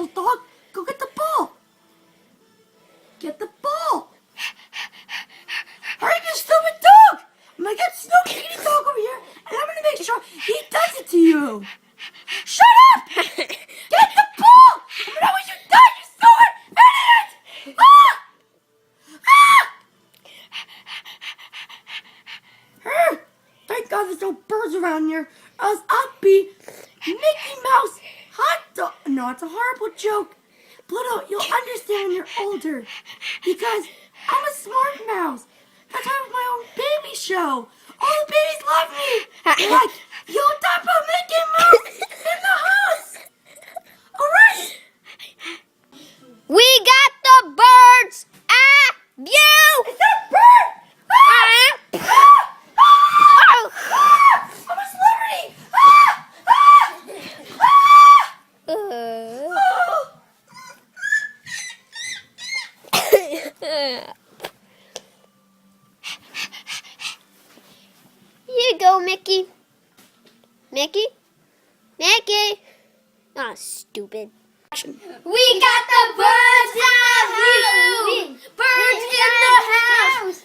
little dog. Go get the ball. Get the ball. Hurry, you stupid dog. I'm going to get Snoopy Kitty Dog over here, and I'm going to make sure he does it to you. Shut up! Get the ball! I'm going to know what you done, you stupid idiot! Ah! Ah! Thank God there's no birds around here, else I'd be Mickey Mouse hot dog. No, it's a horrible joke. Pluto, you'll understand when you're older, because I'm a smart mouse. That's why I have my own baby show. All the babies love me. They're like, yo, type of Mickey Mouse in the house. All right. We got the birds. View. Is that a bird? Ah! Ah! Ah! Ah! I'm a celebrity. Ah! Ah! Ah! Oh. Here you go, Mickey. Mickey? Mickey? Oh, stupid. We got the birds. Birds in the house.